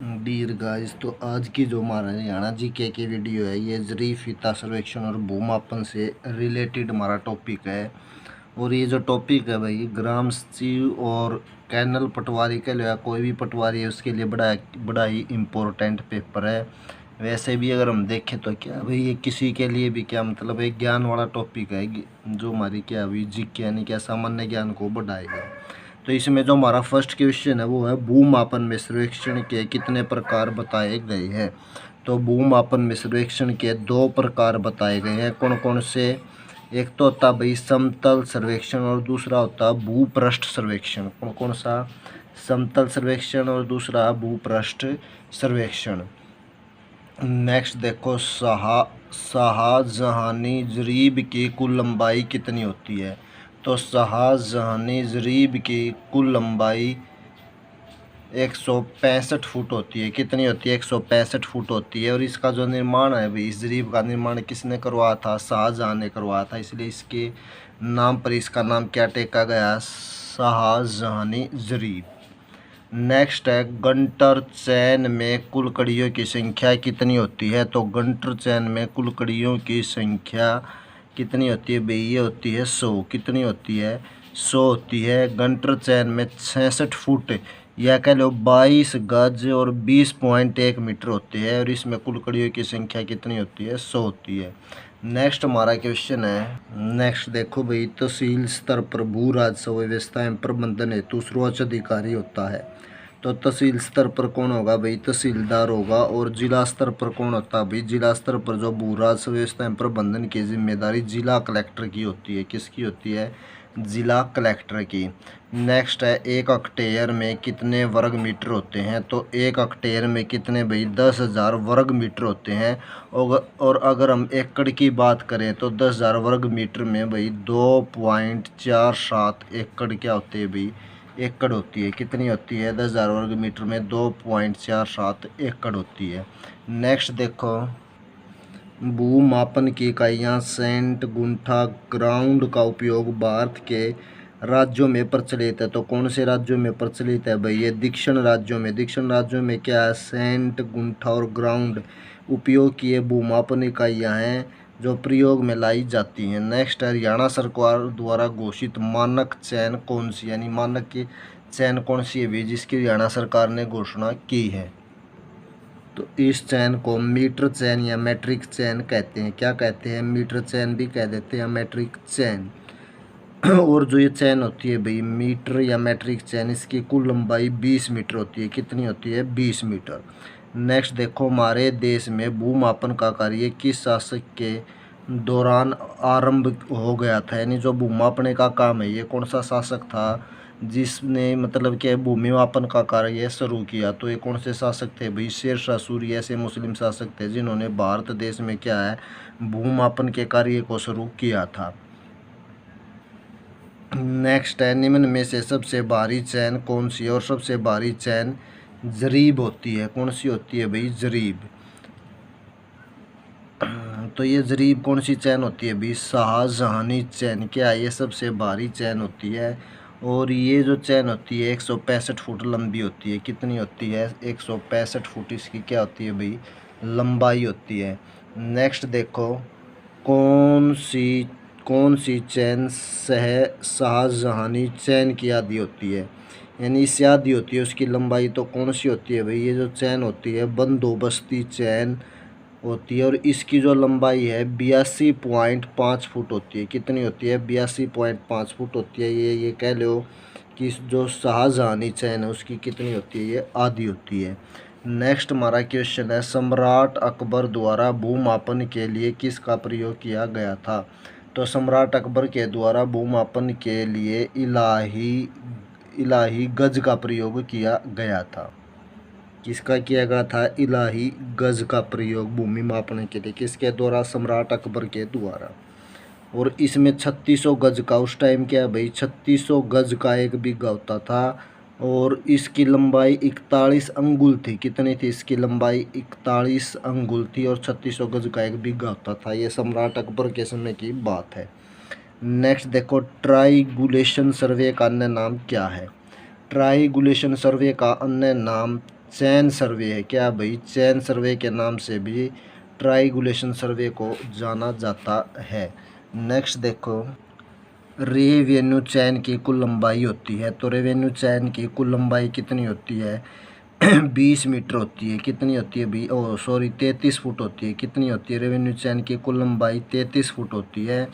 Dear guys, तो आज की जो हमारा हरियाणा जीके की वीडियो है ये ज़रीफ फीता सर्वेक्षण और भूमापन से रिलेटेड हमारा टॉपिक है। और ये जो टॉपिक है भाई ग्राम सचिव और कैनल पटवारी के लिए कोई भी पटवारी है उसके लिए बड़ा ही इम्पोर्टेंट पेपर है। वैसे भी अगर हम देखें तो क्या भाई ये किसी के लिए भी क्या मतलब एक ज्ञान वाला टॉपिक है जो हमारी क्या भाई जीके यानी क्या सामान्य ज्ञान को बढ़ाएगा। तो इसमें जो हमारा फर्स्ट क्वेश्चन है वो है भूमापन में सर्वेक्षण के कितने प्रकार बताए गए हैं। तो भूमापन में सर्वेक्षण के दो प्रकार बताए गए हैं। कौन कौन से? एक तो होता भाई समतल सर्वेक्षण और दूसरा होता भूपृष्ठ सर्वेक्षण। कौन कौन सा? समतल सर्वेक्षण और दूसरा भूपृष्ठ सर्वेक्षण। नेक्स्ट देखो, शाहजहानी जरीब की कुल लंबाई कितनी होती है। तो शाहजहानी जरीब की कुल लंबाई 165 फुट होती है। कितनी होती है? 165 फुट होती है। और इसका जो निर्माण है भाई, इस जरीब का निर्माण किसने करवाया था? शाहजहाँ ने करवाया था। इसलिए इसके नाम पर इसका नाम क्या टेका गया? शाहजहानी जरीब। नेक्स्ट है गंटर चैन में कुल कड़ियों की संख्या कितनी होती है। तो गंटर चैन में कुल कड़ियों की संख्या कितनी होती है भाई? ये होती है 100। कितनी होती है? 100 होती है। गंटर चैन में 66 फुट या कह लो 22 गज और 20.1 मीटर होते हैं। और इसमें कुल कड़ियों की संख्या कितनी होती है? 100 होती है। नेक्स्ट हमारा क्वेश्चन है, नेक्स्ट देखो भाई, तहसील स्तर पर भू राजस्व व्यवस्था एवं प्रबंधन हेतु सर्वोच्च अधिकारी होता है। तो तहसील स्तर पर कौन होगा भाई? तहसीलदार होगा। और जिला स्तर पर कौन होता है भाई? जिला स्तर पर जो भू राजस्व व्यवस्था एवं प्रबंधन की जिम्मेदारी जिला कलेक्टर की होती है। किसकी होती है? जिला कलेक्टर की। नेक्स्ट है एक हेक्टेयर में कितने वर्ग मीटर होते हैं। तो एक हेक्टेयर में कितने भाई? 10,000 वर्ग मीटर होते हैं। और अगर हम एकड़ की बात करें तो 10,000 वर्ग मीटर में भाई 2.47 एकड़ क्या होते हैं भाई? एकड़ होती है। कितनी होती है? 10,000 वर्ग मीटर में 2.47 एकड़ होती है। नेक्स्ट देखो, भूमापन की इकाइयाँ सेंट, गुंठा, ग्राउंड का उपयोग भारत के राज्यों में प्रचलित है। तो कौन से राज्यों में प्रचलित है भाई? ये दक्षिण राज्यों में। दक्षिण राज्यों में क्या है? सेंट, गुंठा और ग्राउंड उपयोग किए भूमापन इकाइयाँ हैं जो प्रयोग में लाई जाती हैं। नेक्स्ट हरियाणा सरकार द्वारा घोषित मानक चैन कौन सी, यानी मानक की चैन कौन सी है भाई जिसकी हरियाणा सरकार ने घोषणा की है। तो इस चैन को मीटर चैन या मैट्रिक चैन कहते हैं। क्या कहते हैं? मीटर चैन भी कह देते हैं, मैट्रिक चैन। और जो ये चैन होती है भाई मीटर या मैट्रिक चैन, इसकी कुल लंबाई 20 मीटर होती है। कितनी होती है? 20 मीटर। नेक्स्ट देखो, हमारे देश में भूमापन का कार्य किस शासक के दौरान आरंभ हो गया था। यानी जो भूमापन का काम है ये कौन सा शासक था जिसने मतलब कि भूमि मापन का कार्य शुरू किया। तो ये कौन से शासक थे भाई? शेरशाह सूरी ऐसे मुस्लिम शासक थे जिन्होंने भारत देश में क्या है भूमापन के कार्य को शुरू किया था। नेक्स्ट है निम्न में से सबसे भारी चैन कौन सी है। और सबसे भारी चैन जरीब होती है। कौन सी होती है भाई? जरीब। तो ये जरीब कौन सी चैन होती है भाई? शाहजहानी चैन क्या है? ये सबसे भारी चैन होती है। और ये जो चैन होती है 165 फुट लंबी होती है। कितनी होती है? 165 फुट इसकी क्या होती है भाई? लंबाई होती है। नेक्स्ट देखो, कौन सी चैन शाहजहानी चैन की आधी होती है, यानी इससे आधी होती है उसकी लंबाई। तो कौन सी होती है भाई? ये जो चैन होती है बंदोबस्ती चैन होती है। और इसकी जो लंबाई है 82.5 फुट होती है। कितनी होती है? 82.5 फुट होती है। ये कह लो कि जो शाहजहानी चैन है उसकी कितनी होती है? ये आधी होती है। नेक्स्ट हमारा क्वेश्चन है, सम्राट अकबर द्वारा भूमापन के लिए किसका प्रयोग किया गया था। तो सम्राट अकबर के द्वारा भूमापन के लिए इलाही गज का प्रयोग किया गया था। किसका किया गया था? इलाही गज का प्रयोग भूमि मापने के लिए। किसके द्वारा? सम्राट अकबर के द्वारा। और इसमें 3600 गज का उस टाइम क्या है भाई? 3600 गज का एक बीघा होता था। और इसकी लंबाई 41 अंगुल थी। कितनी थी इसकी लंबाई? 41 अंगुल थी। और 3600 गज का एक बीघा होता था। ये सम्राट अकबर के समय की बात है। नेक्स्ट देखो, ट्राइगुलेशन सर्वे का अन्य नाम क्या है। ट्राइगुलेशन सर्वे का अन्य नाम चैन सर्वे है। क्या भाई, चैन सर्वे के नाम से भी ट्राइंगुलेशन सर्वे को जाना जाता है। नेक्स्ट देखो, रेवेन्यू चैन की कुल लंबाई होती है। तो रेवेन्यू चैन की कुल लंबाई कितनी होती है? 20 मीटर होती है। कितनी होती है भी, 33 फुट होती है। कितनी होती है रेवेन्यू चैन की कुल लंबाई? 33 फुट होती है।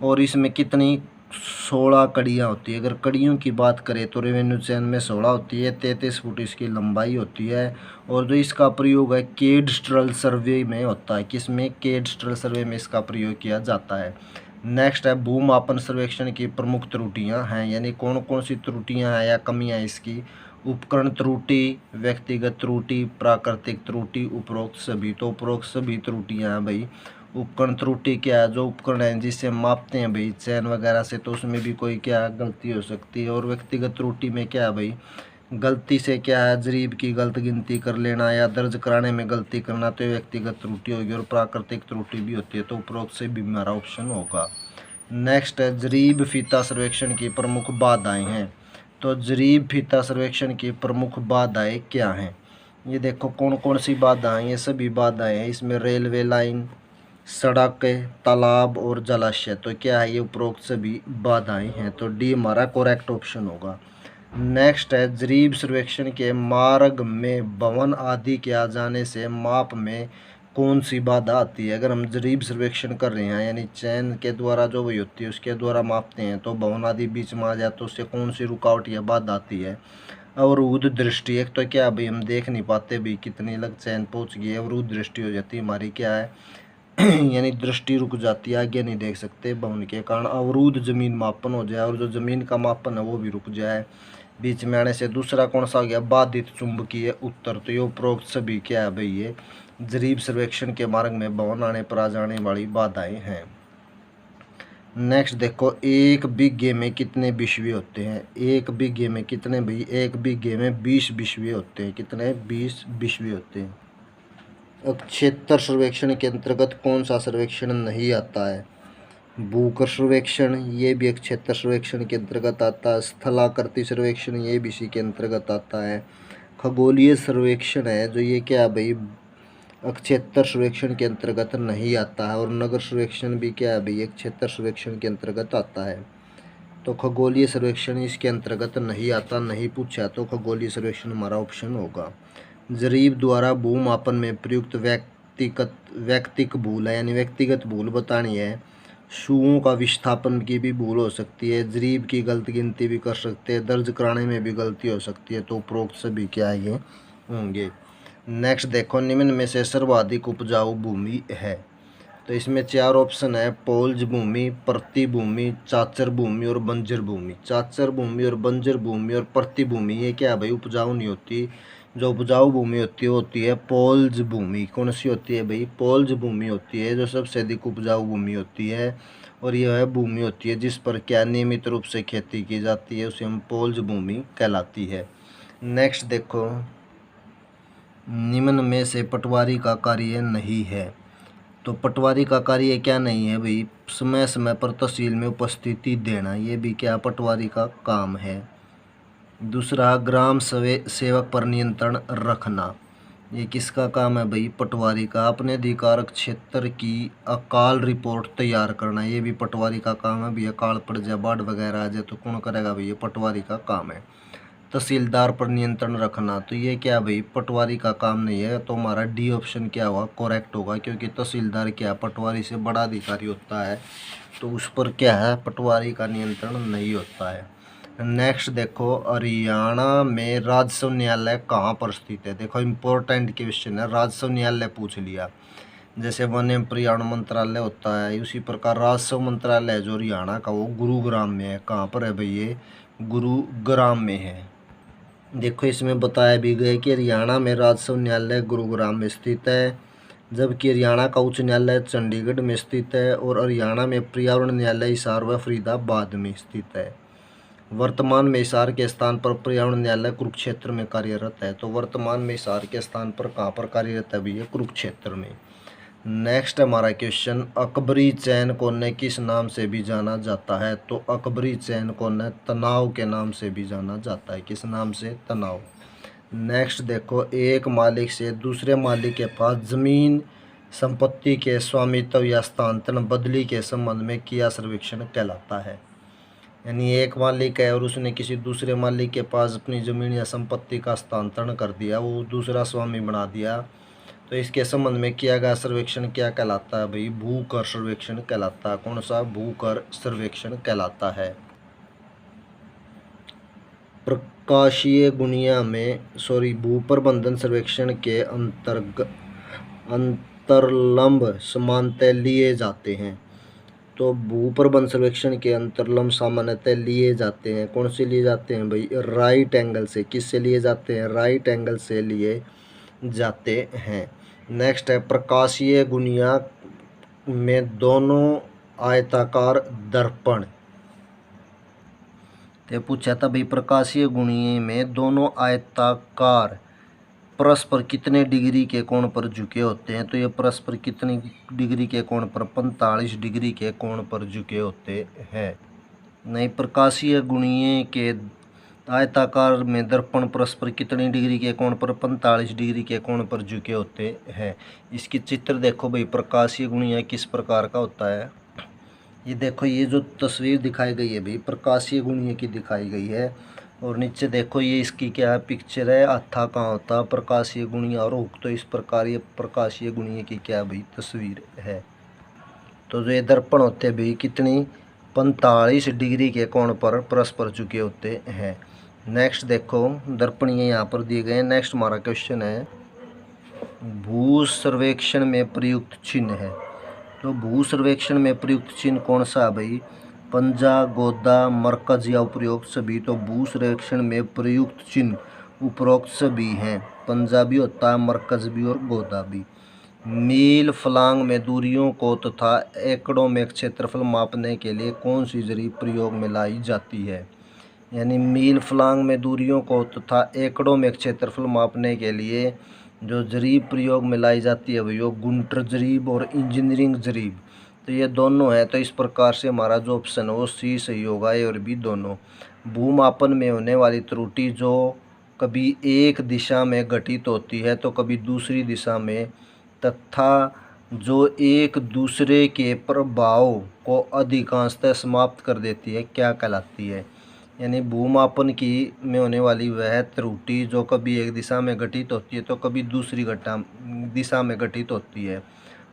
और इसमें कितनी, 16 कड़ियाँ होती है। अगर कड़ियों की बात करें तो रेवेन्यू चैन में 16 होती है, 33 फुट इसकी लंबाई होती है। और जो इसका प्रयोग है केडस्ट्रल सर्वे में होता है। किसमें? केडस्ट्रल सर्वे में इसका प्रयोग किया जाता है। नेक्स्ट है, भूमापन सर्वेक्षण की प्रमुख त्रुटियां हैं, यानी कौन कौन सी त्रुटियां हैं या कमियां हैं इसकी? उपकरण त्रुटि, व्यक्तिगत त्रुटि, प्राकृतिक त्रुटि, उपरोक्त सभी। तो उपरोक्त सभी त्रुटियां हैं भाई। उपकरण त्रुटि क्या है? जो उपकरण है जिससे मापते हैं भाई चैन वगैरह से, तो उसमें भी कोई क्या गलती हो सकती है। और व्यक्तिगत त्रुटि में क्या है भाई? गलती से क्या है, जरीब की गलत गिनती कर लेना या दर्ज कराने में गलती करना, तो व्यक्तिगत त्रुटि होगी। और प्राकृतिक त्रुटि भी होती है। तो उपरोक्त से भी हमारा ऑप्शन होगा। नेक्स्ट है, जरीब फीता सर्वेक्षण की प्रमुख बाधाएं हैं। तो जरीब फीता सर्वेक्षण की प्रमुख बाधाएं क्या हैं? ये देखो कौन कौन सी बाधाएं, ये सभी बाधाएं हैं। इसमें रेलवे लाइन, सड़क, तालाब और जलाशय। तो क्या है? ये उपरोक्त सभी बाधाएं हैं। तो डी हमारा करेक्ट ऑप्शन होगा। नेक्स्ट है, जरीब सर्वेक्षण के मार्ग में भवन आदि के आ जाने से माप में कौन सी बाधा आती है? अगर हम जरीब सर्वेक्षण कर रहे हैं, यानी चैन के द्वारा जो भी होती है उसके द्वारा मापते हैं, तो भवन आदि बीच में आ जाए तो उससे कौन सी रुकावट या बाधा आती है? अवरुद्ध दृष्टि। एक तो क्या भाई, हम देख नहीं पाते भी कितनी लग चैन पहुंच गई है, अवरुद्ध दृष्टि हो जाती है हमारी। क्या है? यानी दृष्टि रुक जाती है, आगे नहीं देख सकते भवन के कारण। अवरुद्ध जमीन मापन हो जाए और जो जमीन का मापन है वो भी रुक जाए बीच में आने से। दूसरा कौन सा हो गया? बाधित चुंबकीय उत्तर। तो ये उपरोक्त सभी क्या है भाई? ये जरीब सर्वेक्षण के मार्ग में भवन आने पर आ जाने वाली बाधाएं हैं। नेक्स्ट देखो, एक बीघे में कितने बिस्वे होते हैं? एक बीघे में कितने भाई? एक बीघे में 20 बिस्वे होते हैं। कितने? 20 बिस्वे होते हैं। अब क्षेत्र सर्वेक्षण के अंतर्गत कौन सा सर्वेक्षण नहीं आता है? भूकर सर्वेक्षण, ये भी एक क्षेत्र सर्वेक्षण के अंतर्गत आता है। स्थलाकृति सर्वेक्षण, ये भी इसी के अंतर्गत आता है। खगोलीय सर्वेक्षण है जो, ये क्या है भाई? क्षेत्र सर्वेक्षण के अंतर्गत नहीं आता है। और नगर सर्वेक्षण भी क्या है भाई? एक क्षेत्र सर्वेक्षण के अंतर्गत आता है। तो खगोलीय सर्वेक्षण इसके अंतर्गत नहीं आता, नहीं पूछा, तो खगोलीय सर्वेक्षण हमारा ऑप्शन होगा। जरीब द्वारा भूमापन में प्रयुक्त व्यक्तिगत भूल है, यानी व्यक्तिगत भूल बतानी है। शुओं का विस्थापन की भी भूल हो सकती है। जरीब की गलत गिनती भी कर सकते हैं। दर्ज कराने में भी गलती हो सकती है। तो उपरोक्त सभी क्या ये होंगे। नेक्स्ट देखो, निम्न में से सर्वाधिक उपजाऊ भूमि है। तो इसमें 4 ऑप्शन है, पोल्ज भूमि, प्रति भूमि, चाचर भूमि और बंजर भूमि। चाचर भूमि और बंजर भूमि और प्रति भूमि, ये क्या है भाई? उपजाऊ नहीं होती। जो उपजाऊ भूमि होती है वो होती है पोल्ज भूमि। कौन सी होती है भाई? पोल्ज भूमि होती है जो सबसे अधिक उपजाऊ भूमि होती है। और यह है भूमि होती है जिस पर क्या नियमित रूप से खेती की जाती है, उसे हम पोल्ज भूमि कहलाती है। नेक्स्ट देखो, निम्न में से पटवारी का कार्य नहीं है। तो पटवारी का कार्य क्या नहीं है भाई? समय समय पर तहसील में उपस्थिति देना, ये भी क्या पटवारी का काम है। दूसरा, ग्राम सेवक पर नियंत्रण रखना, ये किसका काम है भाई? पटवारी का। अपने अधिकार क्षेत्र की अकाल रिपोर्ट तैयार करना, ये भी पटवारी का काम है। भी अकाल पड़ जाए, बाढ़ वगैरह आ जाए तो कौन करेगा भाई? ये पटवारी का काम है। तहसीलदार पर नियंत्रण रखना, तो ये क्या भाई? पटवारी का काम नहीं है। तो हमारा डी ऑप्शन क्या होगा? करेक्ट होगा, क्योंकि तहसीलदार क्या पटवारी से बड़ा अधिकारी होता है, तो उस पर क्या है? पटवारी का नियंत्रण नहीं होता है। नेक्स्ट देखो, हरियाणा में राजस्व न्यायालय कहाँ पर स्थित है? देखो इम्पोर्टेंट क्वेश्चन है, राजस्व न्यायालय पूछ लिया। जैसे वन एवं पर्यावरण मंत्रालय होता है, उसी प्रकार राजस्व मंत्रालय जो हरियाणा का, वो गुरुग्राम में है। कहाँ पर है भाई? ये गुरुग्राम में है। देखो इसमें बताया भी गया कि हरियाणा में राजस्व न्यायालय गुरुग्राम में स्थित है, जबकि हरियाणा का उच्च न्यायालय चंडीगढ़ में स्थित है। और हरियाणा में पर्यावरण न्यायालय हिसार व फरीदाबाद में स्थित है। वर्तमान में हिसार के स्थान पर पर्यावरण न्यायालय कुरुक्षेत्र में कार्यरत है। तो वर्तमान में हिसार के स्थान पर कहाँ पर कार्यरत है भैया? कुरुक्षेत्र में। नेक्स्ट हमारा क्वेश्चन, अकबरी चैन को न किस नाम से भी जाना जाता है? तो अकबरी चैन को न तनाव के नाम से भी जाना जाता है। किस नाम से? तनाव। नेक्स्ट देखो, एक मालिक से दूसरे मालिक के पास जमीन संपत्ति के स्वामित्व या हस्तांतरण बदली के संबंध में किया सर्वेक्षण कहलाता है। यानी एक मालिक है और उसने किसी दूसरे मालिक के पास अपनी ज़मीन या संपत्ति का हस्तांतरण कर दिया, वो दूसरा स्वामी बना दिया, तो इसके संबंध में किया गया सर्वेक्षण क्या कहलाता है भाई? भू कर सर्वेक्षण कहलाता है। कौन सा? भू कर सर्वेक्षण कहलाता है। प्रकाशीय गुणिया में भू प्रबंधन सर्वेक्षण के अंतर्लंब समानतः लिए जाते हैं। तो भू प्रबंध सर्वेक्षण के अंतर्लंब सामान्यतः लिए जाते हैं। कौन से लिए जाते हैं भाई? राइट एंगल से। किससे लिए जाते हैं? राइट एंगल से लिए जाते हैं। नेक्स्ट है, प्रकाशीय गुणिया में दोनों आयताकार दर्पण। तो पूछा था भाई, प्रकाशीय गुणिया में दोनों आयताकार परस्पर कितने डिग्री के कोण पर झुके होते हैं? तो ये परस्पर कितनी डिग्री के कोण पर? 45 डिग्री के कोण पर झुके होते हैं। नहीं, प्रकाशीय गुणिये के आयताकार में दर्पण परस्पर कितनी डिग्री के कोण पर? 45 डिग्री के कोण पर झुके होते हैं। इसकी चित्र देखो भाई, प्रकाशीय गुणिया किस प्रकार का होता है। ये देखो, ये जो तस्वीर दिखाई गई है भाई, प्रकाशीय गुणिया की दिखाई गई है। और नीचे देखो, ये इसकी क्या है? पिक्चर है। हत्था कहाँ होता? प्रकाशीय गुणिया और हुक। तो इस प्रकार ये प्रकाशीय गुणिया की क्या भाई? तस्वीर है। तो जो ये दर्पण होते हैं भाई, कितनी? 45 डिग्री के कोण पर परस्पर झुके होते हैं। नेक्स्ट देखो, दर्पण ये यहाँ पर दिए गए हैं। नेक्स्ट हमारा क्वेश्चन है, भू सर्वेक्षण में प्रयुक्त चिन्ह है। तो भू सर्वेक्षण में प्रयुक्त चिन्ह कौन सा है भाई? पंजा, गोदा, मरकज या उपरोक्त सभी। तो भू सर्वेक्षण में प्रयुक्त चिन्ह उपरोक्त सभी हैं। पंजा भी होता है, मरकज भी और गोदा भी। मील फलांग में दूरियों को तथा एकड़ों में क्षेत्रफल मापने के लिए कौन सी जरीब प्रयोग में लाई जाती है? यानी मील फलांग में दूरियों को तथा एकड़ों में क्षेत्रफल मापने के लिए जो जरीब प्रयोग में लाई जाती है वो गुंटर जरीब और इंजीनियरिंग जरीब। तो ये दोनों है। तो इस प्रकार से हमारा जो ऑप्शन है वो सी सही होगा, ए और बी दोनों। भूमापन में होने वाली त्रुटि जो कभी एक दिशा में घटित होती है तो कभी दूसरी दिशा में, तथा जो एक दूसरे के प्रभाव को अधिकांशतः समाप्त कर देती है, क्या कहलाती है? यानी भूमापन की में होने वाली वह त्रुटि जो कभी एक दिशा में घटित होती है तो कभी दूसरी दिशा में घटित होती है,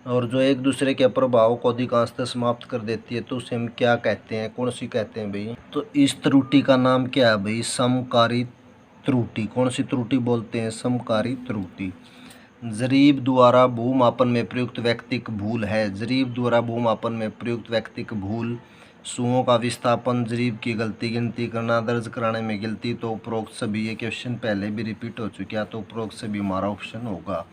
और जो एक दूसरे के प्रभाव को अधिकांशतः समाप्त कर देती है, तो उसे हम क्या कहते हैं? कौन सी कहते हैं भाई? तो इस त्रुटि का नाम क्या है भाई? समकारी त्रुटि। कौन सी त्रुटि बोलते हैं? समकारी त्रुटि। जरीब द्वारा भूमापन में प्रयुक्त व्यक्तिक भूल है। जरीब द्वारा भूमापन में प्रयुक्त व्यक्तिक भूल: सुओं का विस्थापन, जरीब की गलती, गिनती करना, दर्ज कराने में गिनती। तो उपरोक्त सभी। ये क्वेश्चन पहले भी रिपीट हो चुका है, तो उपरोक्त सभी हमारा ऑप्शन होगा।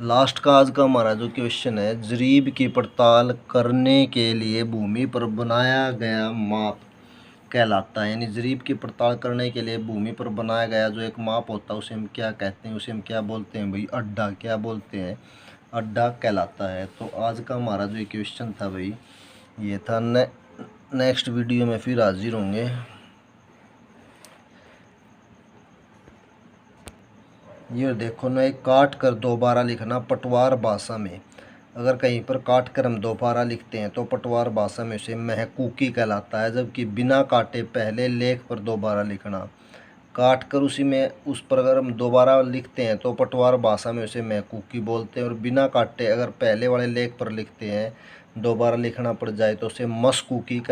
लास्ट का आज का हमारा जो क्वेश्चन है, जरीब की पड़ताल करने के लिए भूमि पर बनाया गया माप कहलाता है। यानी जरीब की पड़ताल करने के लिए भूमि पर बनाया गया जो एक माप होता है उसे हम क्या कहते हैं? उसे हम क्या बोलते हैं भाई? अड्डा। क्या बोलते हैं? अड्डा कहलाता है। तो आज का हमारा जो क्वेश्चन था भाई ये था। नेक्स्ट वीडियो में फिर हाजिर होंगे। ये देखो ना, एक काट कर दोबारा लिखना पटवार भाषा में। अगर कहीं पर काट कर हम दोबारा लिखते हैं तो पटवार भाषा में उसे महकूकी कहलाता है, जबकि बिना काटे पहले लेख पर दोबारा लिखना, काट कर उस पर अगर हम दोबारा लिखते हैं तो पटवार भाषा में उसे महकूकी बोलते हैं, और बिना काटे अगर पहले वाले लेख पर लिखते हैं दोबारा लिखना पड़ जाए तो उसे मशकूकी कहलाता है।